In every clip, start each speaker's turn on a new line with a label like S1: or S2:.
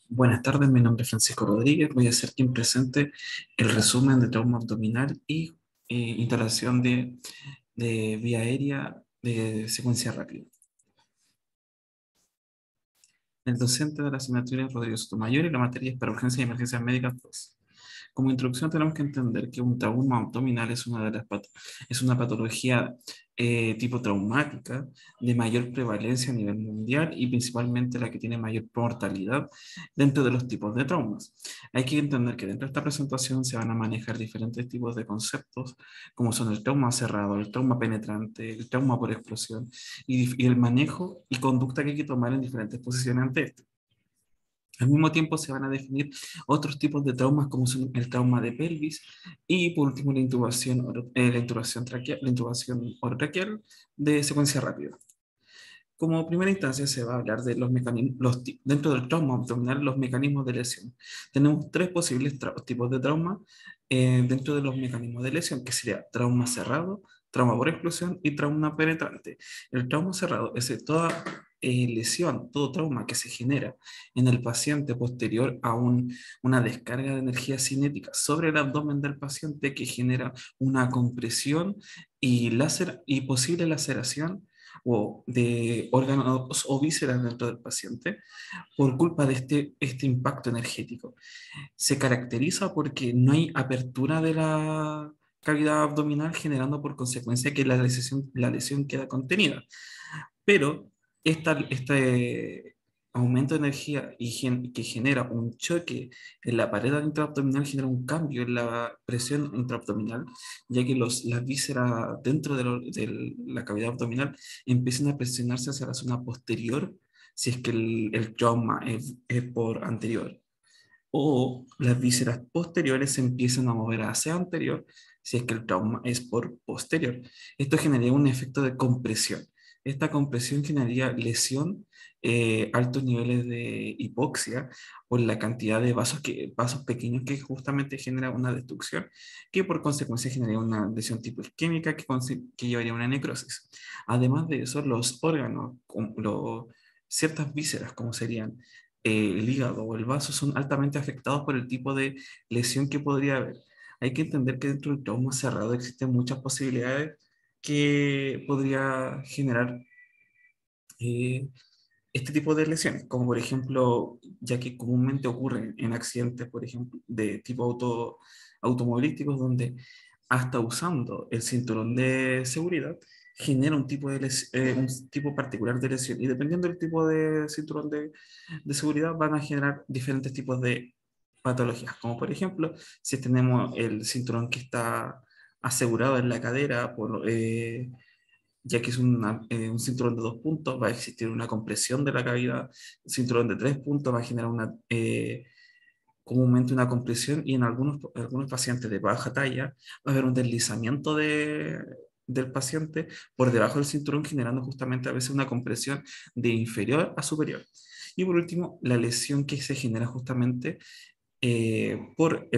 S1: Buenas tardes, mi nombre es Francisco Rodríguez. Voy a hacer quien presente el resumen de trauma abdominal y instalación de vía aérea de secuencia rápida. El docente de la asignatura es Rodrigo Sotomayor y la materia es para urgencias y emergencias médicas 2. Como introducción tenemos que entender que un trauma abdominal es es una patología tipo traumática de mayor prevalencia a nivel mundial y principalmente la que tiene mayor mortalidad dentro de los tipos de traumas. Hay que entender que dentro de esta presentación se van a manejar diferentes tipos de conceptos como son el trauma cerrado, el trauma penetrante, el trauma por explosión y el manejo y conducta que hay que tomar en diferentes posiciones ante esto. Al mismo tiempo se van a definir otros tipos de traumas como son el trauma de pelvis y por último la intubación orotraqueal de secuencia rápida. Como primera instancia se va a hablar de los mecanismos, dentro del trauma abdominal, los mecanismos de lesión. Tenemos tres posibles tipos de trauma dentro de los mecanismos de lesión, que sería trauma cerrado, trauma por explosión y trauma penetrante. El trauma cerrado es toda lesión, todo trauma que se genera en el paciente posterior a una descarga de energía cinética sobre el abdomen del paciente que genera una compresión y posible laceración o de órganos o vísceras dentro del paciente por culpa de este impacto energético. Se caracteriza porque no hay apertura de la cavidad abdominal generando por consecuencia que la lesión queda contenida. Pero este aumento de energía que genera un choque en la pared intraabdominal genera un cambio en la presión intraabdominal, ya que las vísceras dentro de la cavidad abdominal empiezan a presionarse hacia la zona posterior si es que el trauma es por anterior. O las vísceras posteriores se empiezan a mover hacia anterior si es que el trauma es por posterior. Esto generaría un efecto de compresión. Esta compresión generaría lesión, altos niveles de hipoxia por la cantidad de vasos pequeños que justamente genera una destrucción, que por consecuencia generaría una lesión tipo isquémica que llevaría a una necrosis. Además de eso, los órganos, ciertas vísceras, como serían el hígado o el vaso, son altamente afectados por el tipo de lesión que podría haber. Hay que entender que dentro del trauma cerrado existen muchas posibilidades que podría generar eh, este tipo de lesiones, como por ejemplo, ya que comúnmente ocurren en accidentes, por ejemplo, de tipo automovilísticos, donde hasta usando el cinturón de seguridad genera un tipo particular de lesión. Y dependiendo del tipo de cinturón de seguridad, van a generar diferentes tipos de patologías, como por ejemplo, si tenemos el cinturón que está asegurado en la cadera ya que es un cinturón de 2 puntos, va a existir una compresión de la cavidad, un cinturón de 3 puntos va a generar comúnmente una compresión y en algunos pacientes de baja talla va a haber un deslizamiento del paciente por debajo del cinturón, generando justamente a veces una compresión de inferior a superior. Y por último, la lesión que se genera justamente por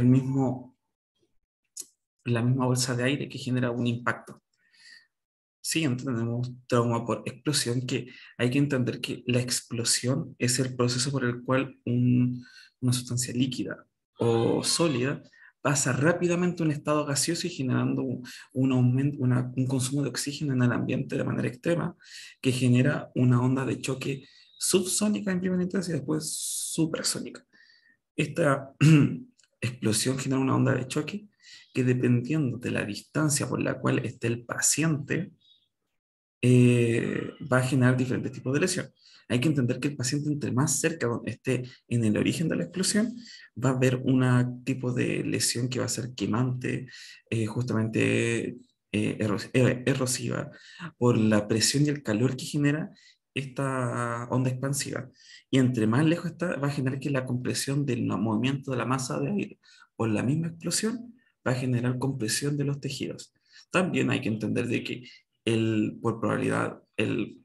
S1: la misma bolsa de aire que genera un impacto. Siguiente tenemos trauma por explosión, que hay que entender que la explosión es el proceso por el cual una sustancia líquida o sólida pasa rápidamente a un estado gaseoso y generando un aumento, un consumo de oxígeno en el ambiente de manera extrema, que genera una onda de choque subsónica en primera instancia y después supersónica. Esta explosión genera una onda de choque que dependiendo de la distancia por la cual esté el paciente, va a generar diferentes tipos de lesión. Hay que entender que el paciente, entre más cerca donde esté en el origen de la explosión, va a haber un tipo de lesión que va a ser quemante, justamente erosiva, por la presión y el calor que genera esta onda expansiva. Y entre más lejos está, va a generar que la compresión del movimiento de la masa de aire por la misma explosión va a generar compresión de los tejidos. También hay que entender de que por probabilidad el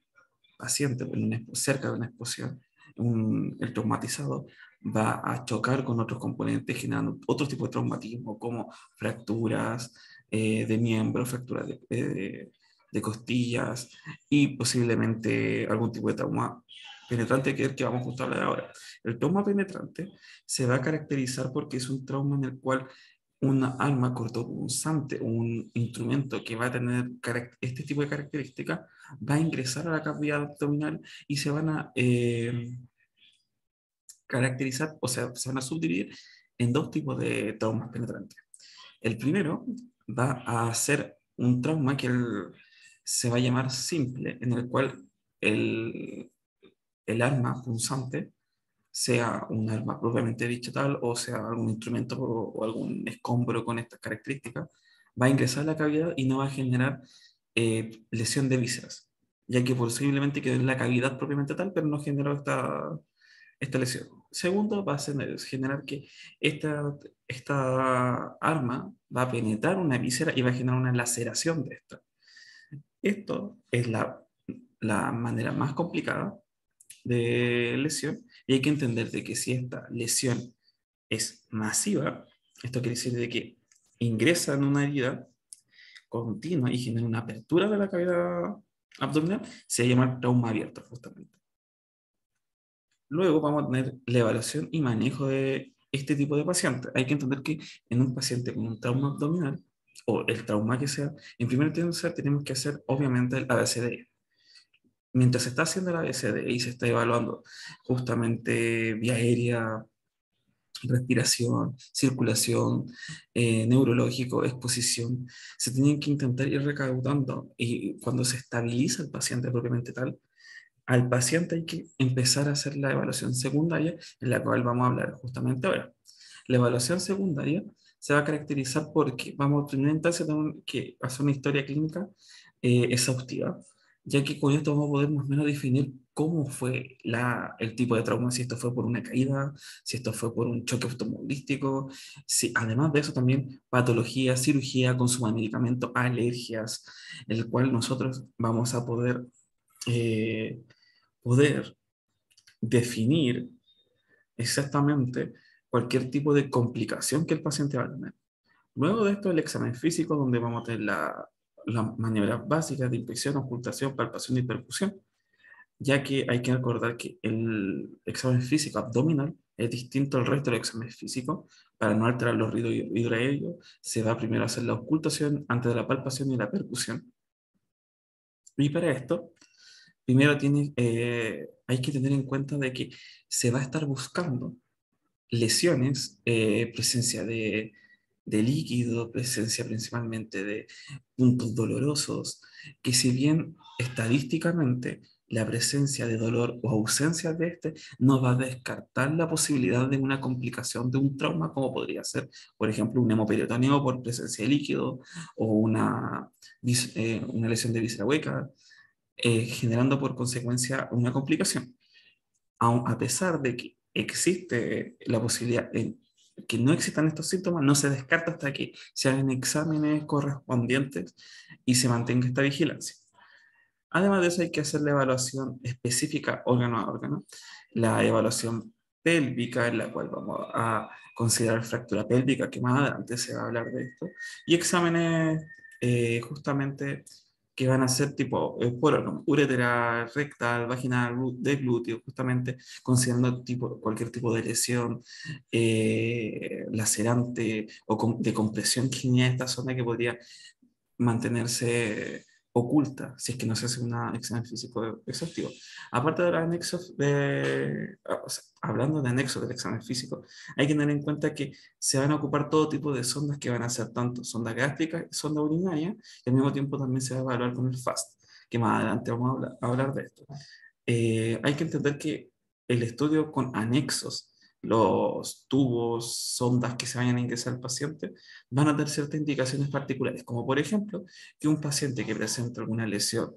S1: paciente cerca de una explosión, el traumatizado, va a chocar con otros componentes generando otro tipo de traumatismo como fracturas de miembros, fracturas de costillas y posiblemente algún tipo de trauma penetrante, que es el que vamos justo a hablar ahora. El trauma penetrante se va a caracterizar porque es un trauma en el cual una arma cortopunzante, un instrumento que va a tener este tipo de características, va a ingresar a la cavidad abdominal y se van a caracterizar, o sea, se van a subdividir en dos tipos de traumas penetrantes. El primero va a ser un trauma que se va a llamar simple, en el cual el, el arma punzante, sea un arma propiamente dicha tal, o sea algún instrumento o algún escombro con estas características, va a ingresar a la cavidad y no va a generar lesión de vísceras, ya que posiblemente quedó en la cavidad propiamente tal, pero no generó esta lesión. Segundo, va a generar que esta arma va a penetrar una víscera y va a generar una laceración de esta. Esto es la manera más complicada de lesión y hay que entender de que si esta lesión es masiva, esto quiere decir de que ingresa en una herida continua y genera una apertura de la cavidad abdominal, se llama trauma abierto justamente. Luego vamos a tener la evaluación y manejo de este tipo de pacientes. Hay que entender que en un paciente con un trauma abdominal, o el trauma que sea, en primer instancia tenemos que hacer obviamente el ABCD. Mientras se está haciendo el ABCD y se está evaluando justamente vía aérea, respiración, circulación, neurológico, exposición, se tienen que intentar ir recaudando y cuando se estabiliza el paciente propiamente tal, al paciente hay que empezar a hacer la evaluación secundaria, en la cual vamos a hablar justamente ahora. La evaluación secundaria se va a caracterizar porque vamos a tener entonces que hacer una historia clínica exhaustiva, ya que con esto vamos a poder más o menos definir cómo fue el tipo de trauma, si esto fue por una caída, si esto fue por un choque automovilístico, si además de eso también patología, cirugía, consumo de medicamentos, alergias, el cual nosotros vamos a eh, poder definir exactamente cualquier tipo de complicación que el paciente va a tener. Luego de esto, el examen físico, donde vamos a tener las maniobras básicas de inspección, ocultación, palpación y percusión, ya que hay que recordar que el examen físico abdominal es distinto al resto del examen físico. Para no alterar los ruidos hidroaéreos, se va primero a hacer la ocultación antes de la palpación y la percusión. Y para esto, primero hay que tener en cuenta de que se va a estar buscando lesiones, presencia de líquido, presencia principalmente de puntos dolorosos, que si bien estadísticamente la presencia de dolor o ausencia de este no va a descartar la posibilidad de una complicación de un trauma, como podría ser, por ejemplo, un hemoperitoneo por presencia de líquido o una lesión de víscera hueca, generando por consecuencia una complicación. A pesar de que existe la posibilidad de que no existan estos síntomas, no se descarta hasta que se hagan exámenes correspondientes y se mantenga esta vigilancia. Además de eso, hay que hacer la evaluación específica órgano a órgano, la evaluación pélvica, en la cual vamos a considerar fractura pélvica, que más adelante se va a hablar de esto, y exámenes justamente que van a ser tipo por órgano, uretera, rectal, vaginal, de glúteo, justamente considerando cualquier tipo de lesión lacerante o de compresión que tenía esta zona que podría mantenerse oculta si es que no se hace un examen físico exhaustivo. Aparte de los anexos o sea, hablando de anexos del examen físico, hay que tener en cuenta que se van a ocupar todo tipo de sondas que van a ser tanto sonda gástrica, sonda urinaria, y al mismo tiempo también se va a evaluar con el FAST, que más adelante vamos a hablar de esto. Hay que entender que el estudio con anexos, los tubos, sondas que se vayan a ingresar al paciente, van a tener ciertas indicaciones particulares, como por ejemplo que un paciente que presenta alguna lesión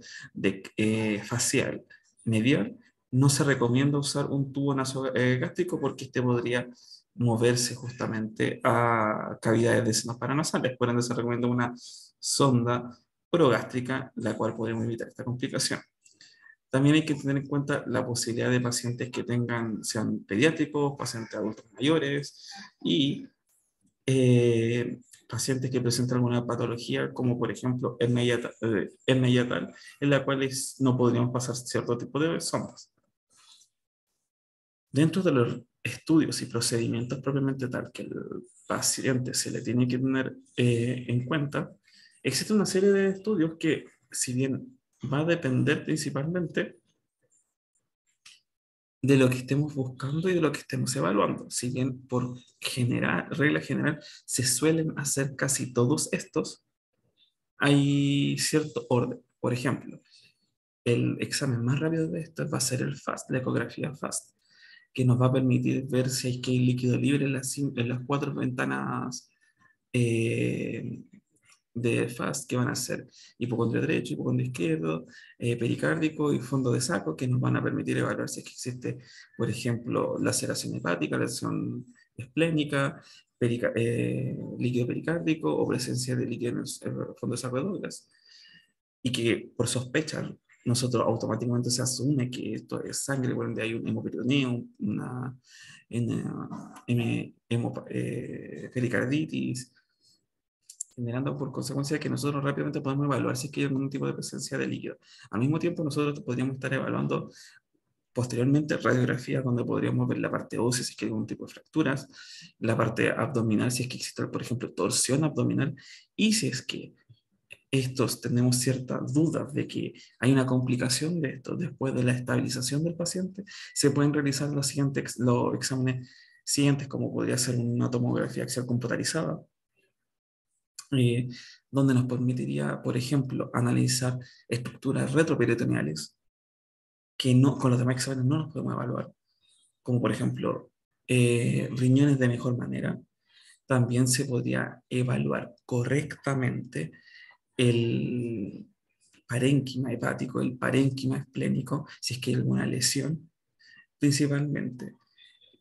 S1: facial medial, no se recomienda usar un tubo nasogástrico porque este podría moverse justamente a cavidades de senos paranasales. Por ende, se recomienda una sonda progástrica, la cual podemos evitar esta complicación. También hay que tener en cuenta la posibilidad de pacientes que sean pediátricos, pacientes adultos mayores y pacientes que presentan alguna patología, como por ejemplo hernia hiatal, en la cual no podríamos pasar cierto tipo de sondas. Dentro de los estudios y procedimientos propiamente tal que el paciente se le tiene que tener en cuenta, existe una serie de estudios que, si bien va a depender principalmente de lo que estemos buscando y de lo que estemos evaluando. Si bien por regla general se suelen hacer casi todos estos, hay cierto orden. Por ejemplo, el examen más rápido de esto va a ser el FAST, la ecografía FAST, que nos va a permitir ver si hay que hay líquido libre en las cuatro ventanas eh, de FAST, que van a ser hipocondrio derecho, hipocondrio izquierdo, pericárdico y fondo de saco, que nos van a permitir evaluar si es que existe, por ejemplo, laceración hepática, laceración esplénica, líquido pericárdico o presencia de líquido en el fondo de saco de Douglas. Y que por sospecha nosotros automáticamente se asume que esto es sangre, por ende hay un hemoperitoneo, pericarditis, generando por consecuencia que nosotros rápidamente podemos evaluar si es que hay algún tipo de presencia de líquido. Al mismo tiempo, nosotros podríamos estar evaluando posteriormente radiografías donde podríamos ver la parte ósea si es que hay algún tipo de fracturas, la parte abdominal si es que existe, por ejemplo, torsión abdominal, y si es que estos tenemos ciertas dudas de que hay una complicación de esto después de la estabilización del paciente, se pueden realizar los exámenes siguientes, como podría ser una tomografía axial computarizada, eh, donde nos permitiría, por ejemplo, analizar estructuras retroperitoneales que no, con los demás exámenes no nos podemos evaluar, como por ejemplo riñones de mejor manera. También se podría evaluar correctamente el parénquima hepático, el parénquima esplénico, si es que hay alguna lesión, principalmente.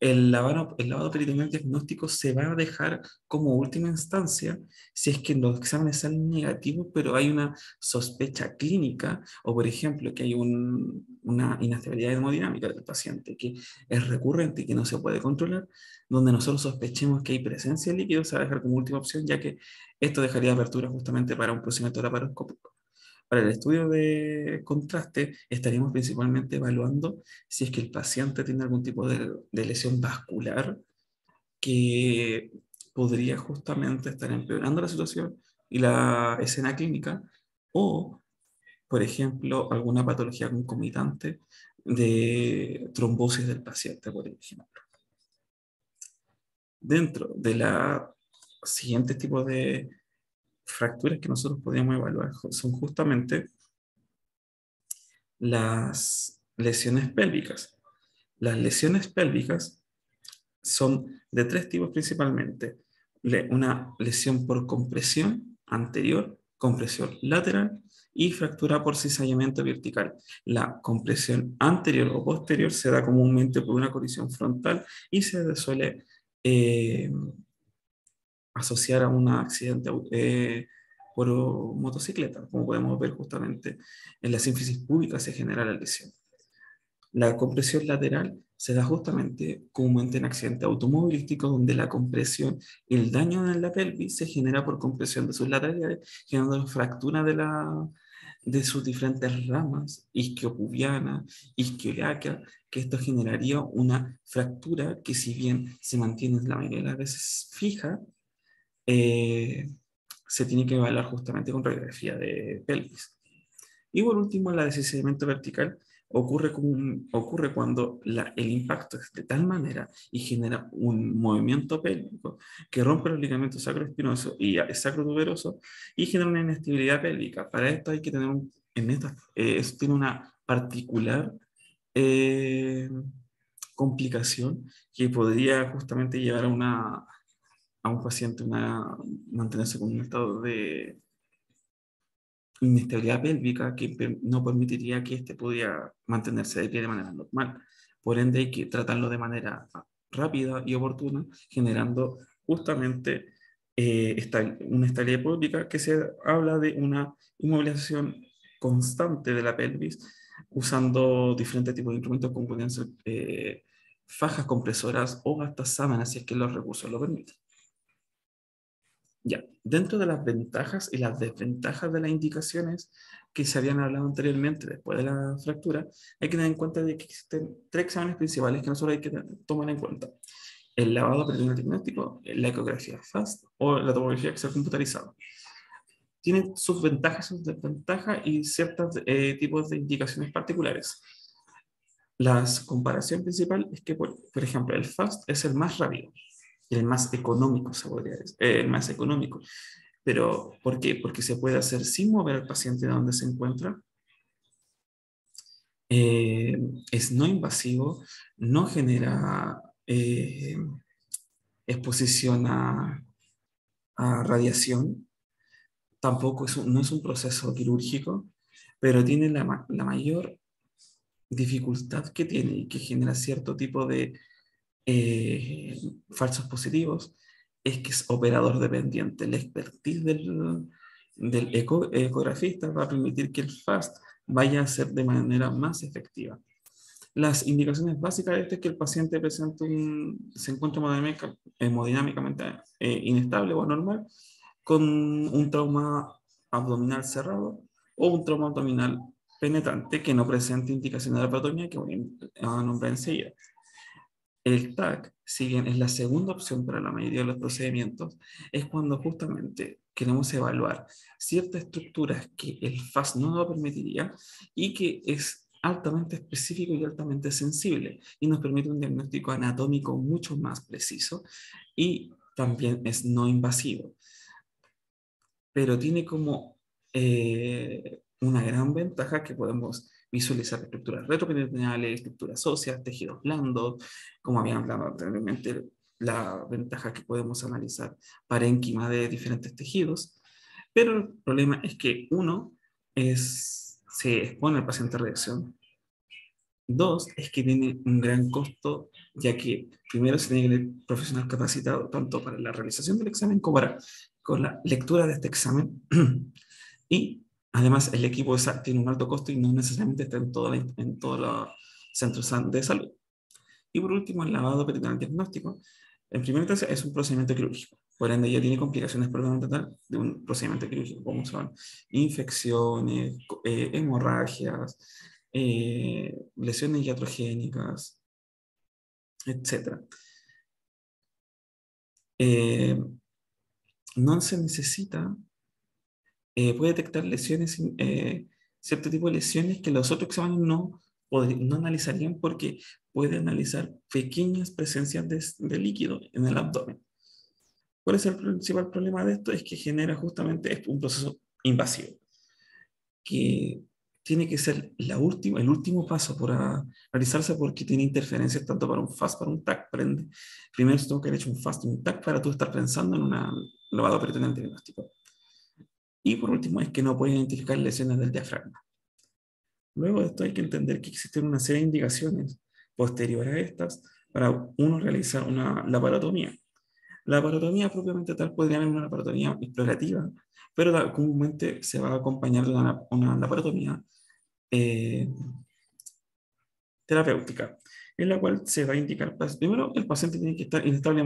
S1: El lavado peritoneal diagnóstico se va a dejar como última instancia si es que los exámenes salen negativos, pero hay una sospecha clínica, o por ejemplo, que hay una inestabilidad hemodinámica del paciente que es recurrente y que no se puede controlar, donde nosotros sospechemos que hay presencia de líquido, se va a dejar como última opción, ya que esto dejaría apertura justamente para un procedimiento laparoscópico. Para el estudio de contraste, estaríamos principalmente evaluando si es que el paciente tiene algún tipo de lesión vascular que podría justamente estar empeorando la situación y la escena clínica, o, por ejemplo, alguna patología concomitante de trombosis del paciente, por ejemplo. Dentro de la siguiente tipo de fracturas que nosotros podríamos evaluar son justamente las lesiones pélvicas. Las lesiones pélvicas son de tres tipos principalmente. Una lesión por compresión anterior, compresión lateral y fractura por cizallamiento vertical. La compresión anterior o posterior se da comúnmente por una colisión frontal y se suele eh, asociar a un accidente por motocicleta, como podemos ver justamente en la sínfisis púbica se genera la lesión. La compresión lateral se da justamente comúnmente en accidentes automovilísticos donde la compresión y el daño en la pelvis se genera por compresión de sus laterales, generando fractura de sus diferentes ramas, isquiopubiana, isquioiliaca, que esto generaría una fractura que, si bien se mantiene la mayoría de las veces fija, eh, se tiene que evaluar justamente con radiografía de pelvis. Y por último, la deslizamiento vertical ocurre cuando el impacto es de tal manera y genera un movimiento pélvico que rompe los ligamentos sacroespinoso y sacrotuberoso y genera una inestabilidad pélvica. Para esto hay que tener eso tiene una particular eh, complicación que podría justamente llevar a un paciente mantenerse con un estado de inestabilidad pélvica que no permitiría que éste pudiera mantenerse de pie de manera normal. Por ende, hay que tratarlo de manera rápida y oportuna, generando justamente una estabilidad pélvica que se habla de una inmovilización constante de la pelvis usando diferentes tipos de instrumentos como pueden ser fajas compresoras o hasta sábanas si es que los recursos lo permiten. Ya, dentro de las ventajas y las desventajas de las indicaciones que se habían hablado anteriormente después de la fractura, hay que tener en cuenta de que existen tres exámenes principales que nosotros hay que tomar en cuenta: el lavado peritoneal diagnóstico, la ecografía FAST o la tomografía axial computarizada. Tienen sus ventajas, sus desventajas y ciertos tipos de indicaciones particulares. La comparación principal es que, por ejemplo, el FAST es el más rápido y el más económico, se podría decir, el más económico. Pero, ¿por qué? Porque se puede hacer sin mover al paciente de donde se encuentra. eh, es no invasivo, no genera exposición a radiación, tampoco no es un proceso quirúrgico, pero tiene la mayor dificultad que tiene y que genera cierto tipo de eh, falsos positivos, es que es operador dependiente. La expertise del ecografista va a permitir que el FAST vaya a ser de manera más efectiva. Las indicaciones básicas de esto es que el paciente se encuentra hemodinámicamente inestable o anormal, con un trauma abdominal cerrado o un trauma abdominal penetrante que no presente indicaciones de laparotomía, que voy a nombrar enseguida. El TAC, si bien es la segunda opción para la mayoría de los procedimientos, es cuando justamente queremos evaluar ciertas estructuras que el FAS no nos permitiría y que es altamente específico y altamente sensible y nos permite un diagnóstico anatómico mucho más preciso y también es no invasivo, pero tiene como una gran ventaja que podemos visualizar estructuras retroperitoneales, estructuras óseas, tejidos blandos, como habían hablado anteriormente, la ventaja que podemos analizar parénquima de diferentes tejidos, pero el problema es que uno se expone al paciente a radiación. Dos, es que tiene un gran costo, ya que primero se tiene que tener profesional capacitado tanto para la realización del examen como para con la lectura de este examen. Y además el equipo tiene un alto costo y no necesariamente está en todos los centros de salud. Y por último, el lavado peritoneal diagnóstico. En primera instancia es un procedimiento quirúrgico, por ende ya tiene complicaciones propiamente tal de un procedimiento quirúrgico, como son infecciones, hemorragias, lesiones iatrogénicas, etc. Eh, no se necesita, puede detectar lesiones, cierto tipo de lesiones que los otros exámenes no analizarían porque puede analizar pequeñas presencias de líquido en el abdomen. ¿Cuál es el principal problema de esto? Es que genera justamente un proceso invasivo, que tiene que ser el último paso para realizarse porque tiene interferencias tanto para un FAST para un TAC. Primero se tengo que haber hecho un FAST y un TAC para tú estar pensando en una lavado peritoneal diagnóstico. Y por último es que no puede identificar lesiones del diafragma. Luego de esto hay que entender que existen una serie de indicaciones posteriores a estas para uno realizar una laparotomía. La laparotomía propiamente tal podría haber una laparotomía explorativa, pero comúnmente se va a acompañar de una laparotomía eh, terapéutica, en la cual se va a indicar, pues, primero, el paciente tiene que estar inestable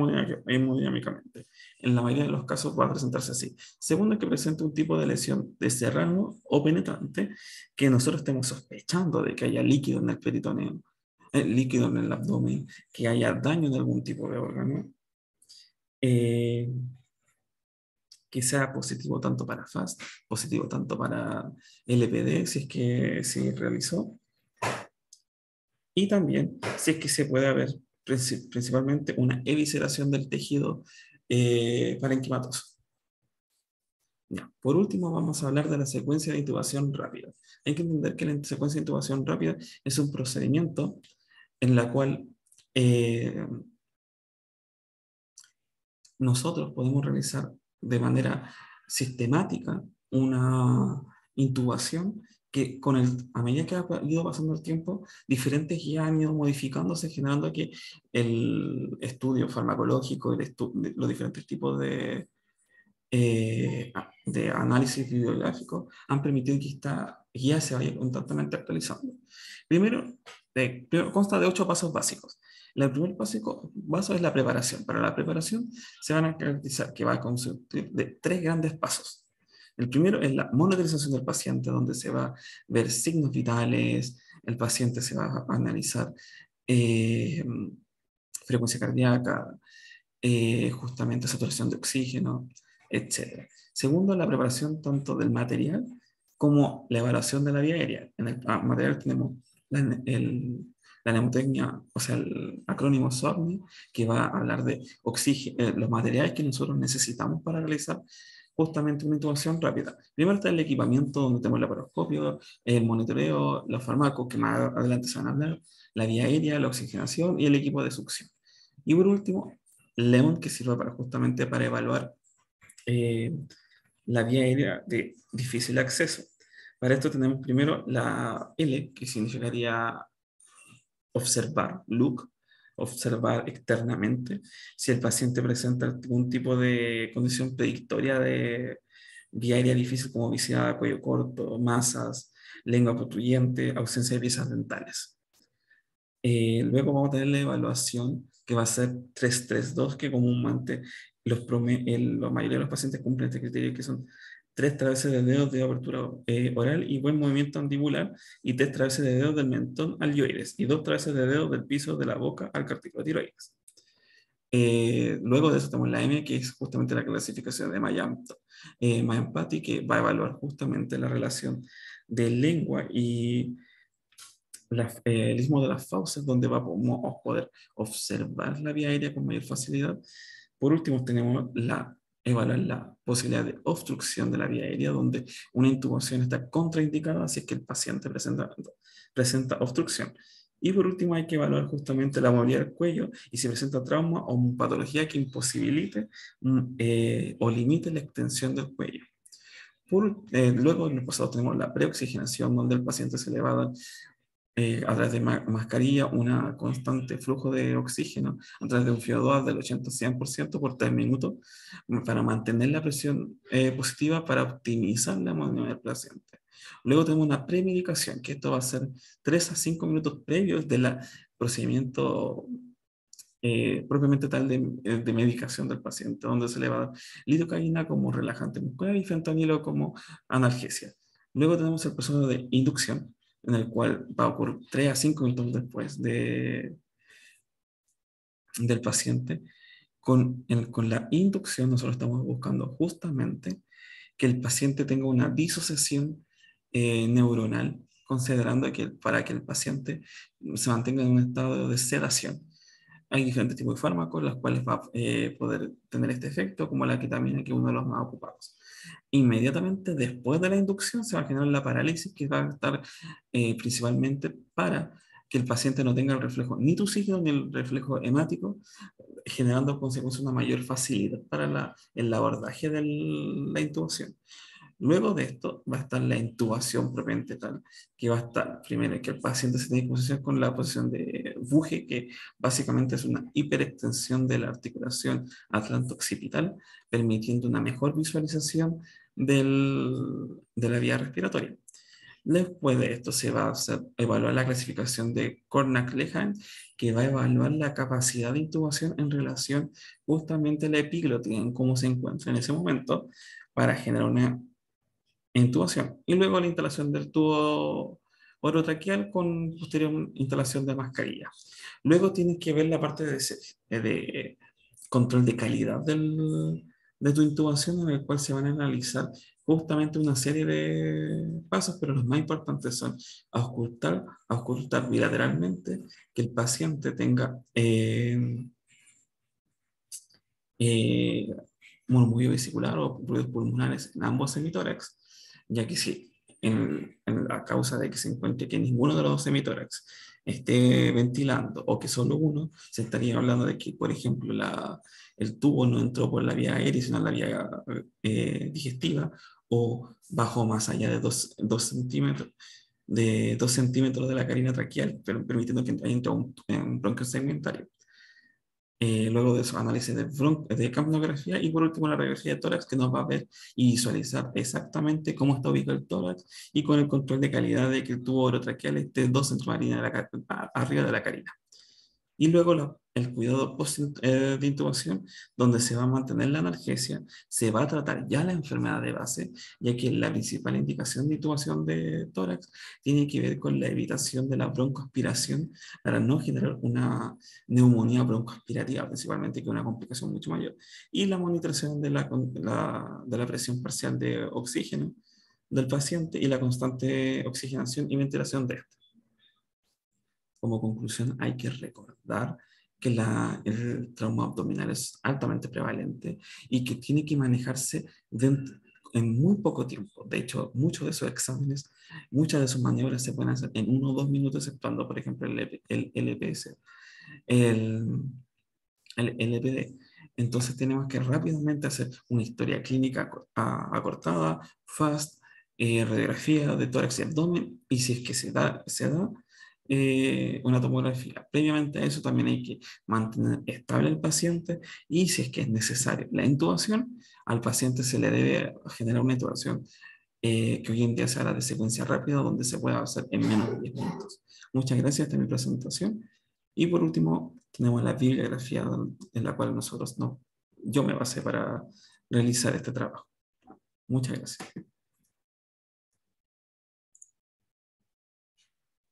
S1: hemodinámicamente. En la mayoría de los casos va a presentarse así. Segundo, que presente un tipo de lesión de serrano o penetrante, que nosotros estemos sospechando de que haya líquido en el peritoneo, líquido en el abdomen, que haya daño en algún tipo de órgano. Eh, que sea positivo tanto para FAST, positivo tanto para LPD, si es que se realizó, y también si es que se puede haber principalmente una evisceración del tejido parenquimatoso. Ya. Por último, vamos a hablar de la secuencia de intubación rápida. Hay que entender que la secuencia de intubación rápida es un procedimiento en la cual eh, nosotros podemos realizar de manera sistemática una intubación que a medida que ha ido pasando el tiempo, diferentes guías han ido modificándose, generando que el estudio farmacológico, los diferentes tipos de análisis bibliográfico han permitido que esta guía se vaya constantemente actualizando. Primero, consta de 8 pasos básicos. El primer paso es la preparación. Para la preparación se van a caracterizar que va a consistir de tres grandes pasos. El primero es la monitorización del paciente, donde se va a ver signos vitales, el paciente se va a analizar eh, frecuencia cardíaca, justamente saturación de oxígeno, etc. Segundo, la preparación tanto del material como la evaluación de la vía aérea. En el material tenemos la, el, la mnemotecnia, o sea, el acrónimo SORMI, que va a hablar de oxígeno, los materiales que nosotros necesitamos para realizar justamente una intubación rápida. Primero está el equipamiento, donde tenemos el laparoscopio, el monitoreo, los fármacos que más adelante se van a hablar, la vía aérea, la oxigenación y el equipo de succión. Y por último, Lemon, que sirve para, justamente para evaluar eh, la vía aérea de difícil acceso. Para esto tenemos primero la L, que significaría observar, look, observar externamente. Si el paciente presenta algún tipo de condición predictoria de vía aérea difícil como obesidad, cuello corto, masas, lengua protruyente, ausencia de piezas dentales. Luego vamos a tener la evaluación que va a ser 3-3-2, que comúnmente la mayoría de los pacientes cumplen este criterio, que son 3 traveses de dedos de apertura oral y buen movimiento mandibular, y 3 traveses de dedos del mentón al yoides, y 2 traveses de dedos del piso de la boca al cartílago tiroides. Luego de eso tenemos la M, que es justamente la clasificación de Mayampati, que va a evaluar justamente la relación de lengua y el istmo de las fauces, donde vamos a poder observar la vía aérea con mayor facilidad. Por último, tenemos evaluar la posibilidad de obstrucción de la vía aérea, donde una intubación está contraindicada si es que el paciente presenta obstrucción. Y por último, hay que evaluar justamente la movilidad del cuello y si presenta trauma o patología que imposibilite o limite la extensión del cuello. Luego, en el pasado, tenemos la preoxigenación, donde el paciente se le va a dar a través de mascarilla, un constante flujo de oxígeno a través de un FIO2 del 80-100% por 3 minutos para mantener la presión positiva para optimizar la hemodinamia del paciente. Luego tenemos una premedicación, que esto va a ser 3 a 5 minutos previos del procedimiento propiamente tal de medicación del paciente, donde se le va a dar lidocaína como relajante muscular y fentanilo como analgesia. Luego tenemos el proceso de inducción, en el cual va a ocurrir 3 a 5 minutos después del paciente. Con la inducción nosotros estamos buscando justamente que el paciente tenga una disociación neuronal, considerando que para que el paciente se mantenga en un estado de sedación. Hay diferentes tipos de fármacos, los cuales va a poder tener este efecto, como la ketamina, que es uno de los más ocupados. Inmediatamente después de la inducción se va a generar la parálisis, que va a estar principalmente para que el paciente no tenga el reflejo ni tusígeno ni el reflejo hemático, generando a consecuencia una mayor facilidad para el abordaje de la intubación. Luego de esto va a estar la intubación propiamente tal, que va a estar primero que el paciente se tiene que posicionar con la posición de buje, que básicamente es una hiperextensión de la articulación atlanto-occipital, permitiendo una mejor visualización de la vía respiratoria. Después de esto se va a evaluar la clasificación de Cornack-Lehan, que va a evaluar la capacidad de intubación en relación justamente a la epiglotis, en cómo se encuentra en ese momento, para generar una intubación. Y luego la instalación del tubo orotraqueal con posterior instalación de mascarilla. Luego tienes que ver la parte de control de calidad de tu intubación, en el cual se van a analizar justamente una serie de pasos, pero los más importantes son auscultar bilateralmente, que el paciente tenga eh, murmullo vesicular o ruidos pulmonares en ambos hemitórax, ya que si a causa de que se encuentre que ninguno de los dos hemitórax esté ventilando o que solo uno, se estaría hablando de que, por ejemplo, el tubo no entró por la vía aérea, sino la vía digestiva, o bajó más allá de 2 centímetros de la carina traqueal, pero permitiendo que entre un bronquio segmentario. Luego de eso, análisis de capnografía y por último la radiografía de tórax, que nos va a ver y visualizar exactamente cómo está ubicado el tórax y con el control de calidad de que el tubo orotraqueal esté 2 centímetros arriba de la carina. Y luego el cuidado post, de intubación, donde se va a mantener la analgesia, se va a tratar ya la enfermedad de base, ya que la principal indicación de intubación de tórax tiene que ver con la evitación de la broncoaspiración para no generar una neumonía broncoaspirativa, principalmente, que es una complicación mucho mayor. Y la monitorización de la presión parcial de oxígeno del paciente y la constante oxigenación y ventilación de éste. Como conclusión, hay que recordar que el trauma abdominal es altamente prevalente y que tiene que manejarse en muy poco tiempo. De hecho, muchos de esos exámenes, muchas de sus maniobras se pueden hacer en 1 o 2 minutos, exceptuando, por ejemplo, el LPS, el, el LPD. Entonces tenemos que rápidamente hacer una historia clínica acortada, fast, radiografía de tórax y abdomen, y si es que se da una tomografía. Previamente a eso también hay que mantener estable el paciente, y si es que es necesario la intubación, al paciente se le debe generar una intubación que hoy en día se hará de secuencia rápida, donde se puede hacer en menos de 10 minutos. Muchas gracias, esta es mi presentación. Y por último, tenemos la bibliografía en la cual yo me basé para realizar este trabajo. Muchas gracias.